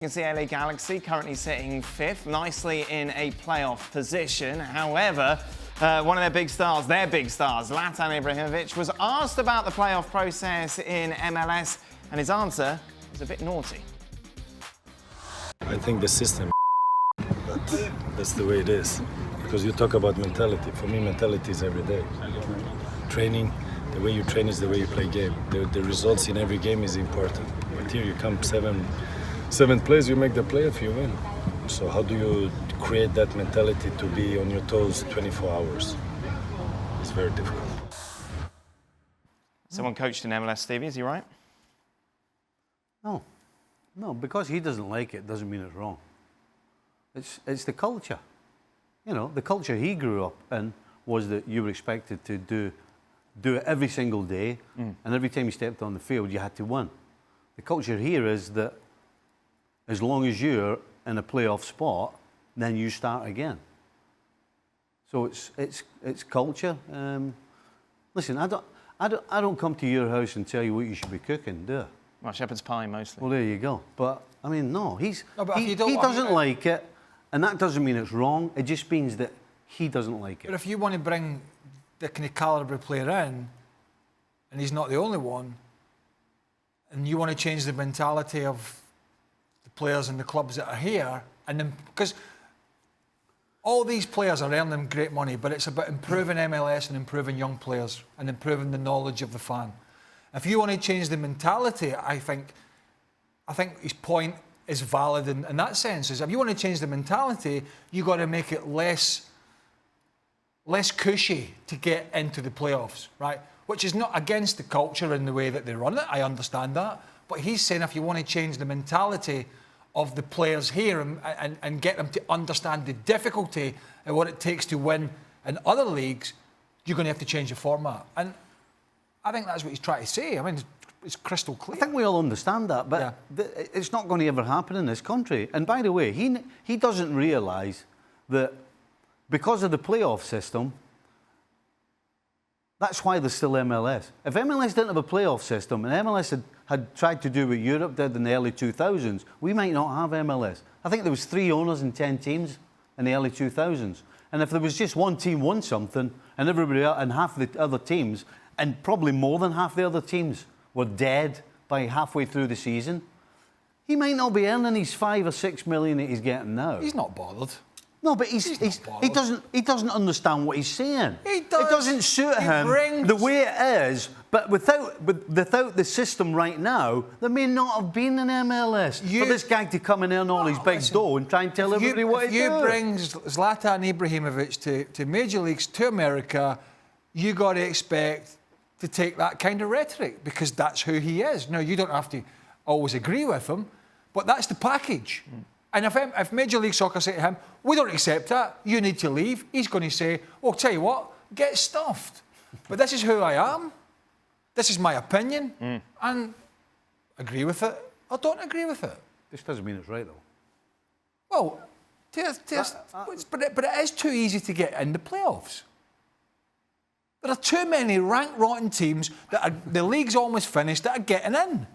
You can see LA Galaxy currently sitting fifth, nicely in a playoff position. However, one of their big stars, Zlatan Ibrahimovic, was asked about the playoff process in MLS, and his answer was a bit naughty. I think the system, but that's the way it is. Because you talk about mentality. For me, mentality is every day. Training, the way you train is the way you play game. The results in every game is important. But here you come seven plays, you make the playoff, you win. So how do you create that mentality to be on your toes 24 hours? It's very difficult. Someone coached in MLS, Stevie, is he right? No, because he doesn't like it doesn't mean it's wrong. It's the culture. You know, the culture he grew up in was that you were expected to do it every single day, and every time you stepped on the field, you had to win. The culture here is that as long as you're in a playoff spot, then you start again. So it's culture. Listen, I don't come to your house and tell you what you should be cooking, do I? Well, shepherd's pie mostly. Well, there you go. But I mean, no, he doesn't like it, and that doesn't mean it's wrong. It just means that he doesn't like it. But if you want to bring the kind of calibre player in, and he's not the only one, and you want to change the mentality of the players and the clubs that are here, and then because all these players are earning great money, but it's about improving MLS and improving young players and improving the knowledge of the fan. If you want to change the mentality, I think his point is valid in that sense. Is if you want to change the mentality, you got to make it less cushy to get into the playoffs, right? Which is not against the culture and the way that they run it. I understand that. But he's saying if you want to change the mentality of the players here and get them to understand the difficulty and what it takes to win in other leagues, you're going to have to change the format. And I think that's what he's trying to say. I mean, it's crystal clear. I think we all understand that, but it's not going to ever happen in this country. And by the way, he doesn't realise that because of the playoff system, that's why there's still MLS. If MLS didn't have a playoff system and MLS had tried to do what Europe did in the early 2000s, we might not have MLS. I think there was 3 owners and 10 teams in the early 2000s. And if there was just one team won something and everybody else, and half the other teams, and probably more than half the other teams, were dead by halfway through the season, he might not be earning his 5 or 6 million that he's getting now. He's not bothered. No, but he doesn't understand what he's saying. He does. It doesn't suit him the way it is. But without the system right now, there may not have been an MLS for this guy to come and earn all his big dough and try and tell everybody what to do. If you bring Zlatan Ibrahimovic to Major Leagues, to America, you got to expect to take that kind of rhetoric because that's who he is. Now, you don't have to always agree with him, but that's the package. And if Major League Soccer say to him, we don't accept that, you need to leave, he's going to say, well, tell you what, get stuffed. But this is who I am. This is my opinion. And agree with it or don't agree with it. This doesn't mean it's right, though. Well, but it is too easy to get in the playoffs. There are too many rank-rotten teams that the league's almost finished that are getting in.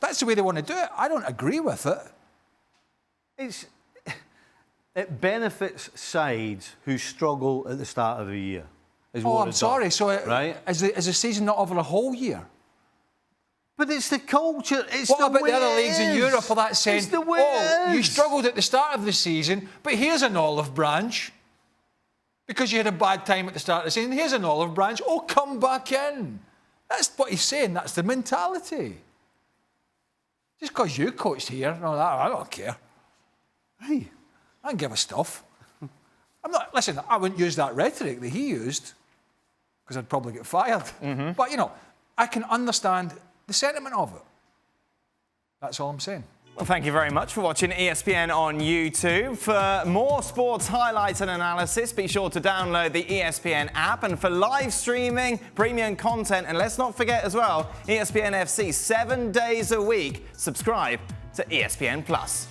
That's the way they want to do it. I don't agree with it. It benefits sides who struggle at the start of the year. I'm sorry. So is the season not over a whole year? But it's the culture. It's what the about way the other leagues in Europe for that saying, it's the way it is. You struggled at the start of the season, but here's an olive branch. Because you had a bad time at the start of the season, here's an olive branch. Oh, come back in. That's what he's saying. That's the mentality. Just because you coached here, no, I don't care. Hey, I don't give a stuff. Listen, I wouldn't use that rhetoric that he used because I'd probably get fired. But, you know, I can understand the sentiment of it. That's all I'm saying. Well, thank you very much for watching ESPN on YouTube. For more sports highlights and analysis, be sure to download the ESPN app. And for live streaming, premium content, and let's not forget as well, ESPN FC 7 days a week. Subscribe to ESPN+.